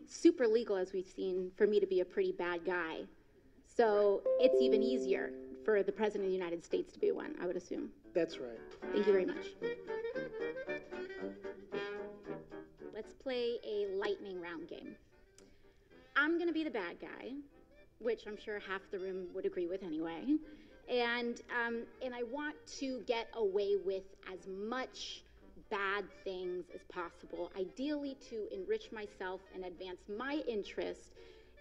super legal, as we've seen, for me to be a pretty bad guy. So it's even easier for the President of the United States to be one, I would assume. That's right. Thank you very much. Let's play a lightning round game. I'm going to be the bad guy, which I'm sure half the room would agree with anyway. And I want to get away with as much bad things as possible, ideally to enrich myself and advance my interest,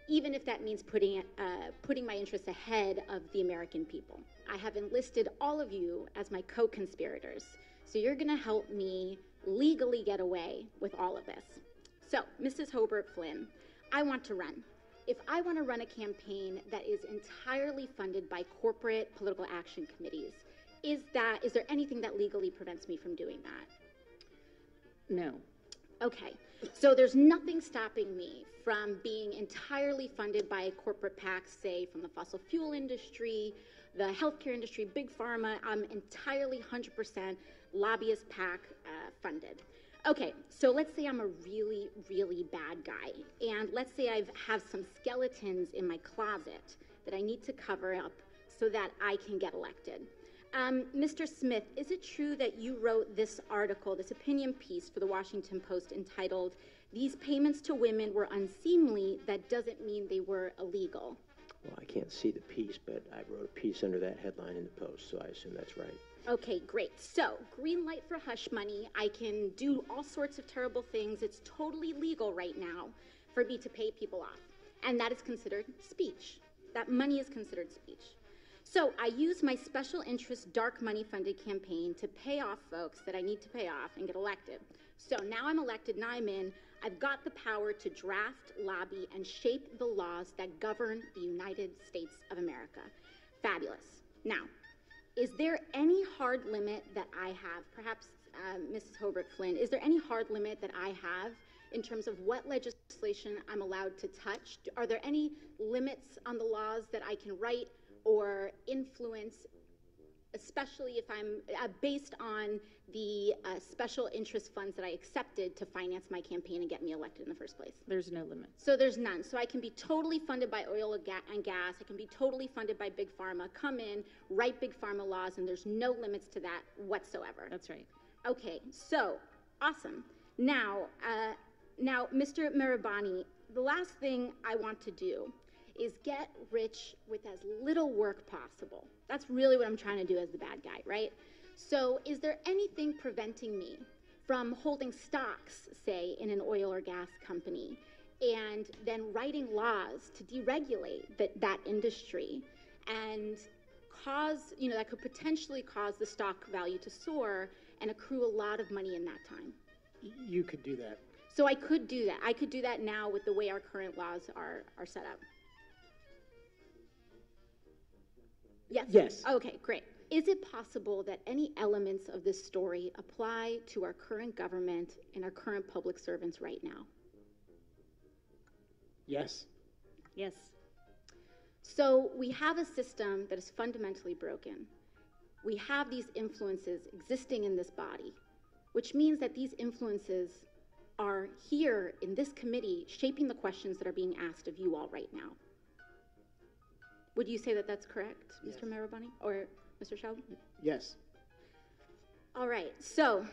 even if that means putting my interests ahead of the American people. I have enlisted all of you as my co-conspirators, so you're going to help me legally get away with all of this. So, Mrs. Hobart Flynn, I want to run. If I want to run a campaign that is entirely funded by corporate political action committees, is there anything that legally prevents me from doing that? No. Okay, so there's nothing stopping me from being entirely funded by corporate PACs, say from the fossil fuel industry, the healthcare industry, big pharma. I'm entirely 100% lobbyist PAC funded. Okay, so let's say I'm a really, really bad guy, and let's say I have some skeletons in my closet that I need to cover up so that I can get elected. Mr. Smith, is it true that you wrote this article, this opinion piece for the Washington Post entitled, "These payments to women were unseemly, that doesn't mean they were illegal"? Well, I can't see the piece, but I wrote a piece under that headline in the Post, so I assume that's right. Okay, great. So, green light for hush money. I can do all sorts of terrible things. It's totally legal right now for me to pay people off. And that is considered speech. That money is considered speech. So, I use my special interest dark money funded campaign to pay off folks that I need to pay off and get elected. So now I'm elected, now I'm in. I've got the power to draft, lobby, and shape the laws that govern the United States of America. Fabulous. Now, is there any hard limit that I have? Perhaps Mrs. Hobart Flynn, is there any hard limit that I have in terms of what legislation I'm allowed to touch? Are there any limits on the laws that I can write or influence, especially if I'm based on the special interest funds that I accepted to finance my campaign and get me elected in the first place? There's no limit. So there's none. So I can be totally funded by oil and gas. I can be totally funded by Big Pharma, come in, write Big Pharma laws, and there's no limits to that whatsoever. That's right. Okay, so awesome. Now, Mr. Mirabani, the last thing I want to do is get rich with as little work possible. That's really what I'm trying to do as the bad guy, right? So is there anything preventing me from holding stocks, say, in an oil or gas company, and then writing laws to deregulate that industry and cause, that could potentially cause the stock value to soar and accrue a lot of money in that time? You could do that. So I could do that. I could do that now with the way our current laws are set up. Yes? Yes. Okay, great. Is it possible that any elements of this story apply to our current government and our current public servants right now? Yes. Yes. So we have a system that is fundamentally broken. We have these influences existing in this body, which means that these influences are here in this committee shaping the questions that are being asked of you all right now. Would you say that that's correct, Yes. Mr. Mirabani or Mr. Schaub? Yes. All right, so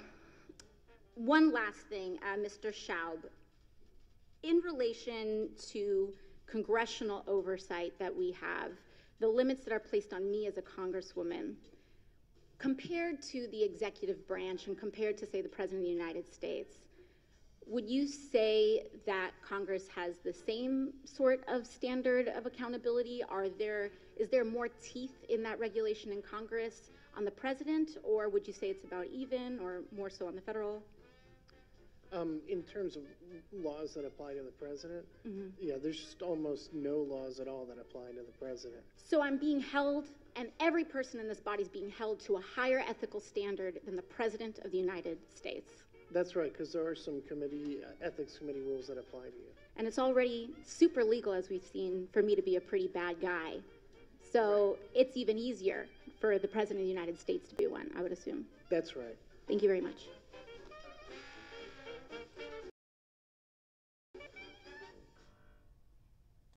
one last thing, Mr. Schaub. In relation to congressional oversight that we have, the limits that are placed on me as a congresswoman, compared to the executive branch and compared to, say, the President of the United States, would you say that Congress has the same sort of standard of accountability? Is there more teeth in that regulation in Congress on the president, or would you say it's about even, or more so on the federal? In terms of laws that apply to the president, Mm-hmm. yeah, there's just almost no laws at all that apply to the president. So I'm being held, and every person in this body is being held to a higher ethical standard than the President of the United States. That's right, because there are some ethics committee rules that apply to you. And it's already super legal, as we've seen, for me to be a pretty bad guy. So it's even easier for the President of the United States to be one, I would assume. That's right. Thank you very much.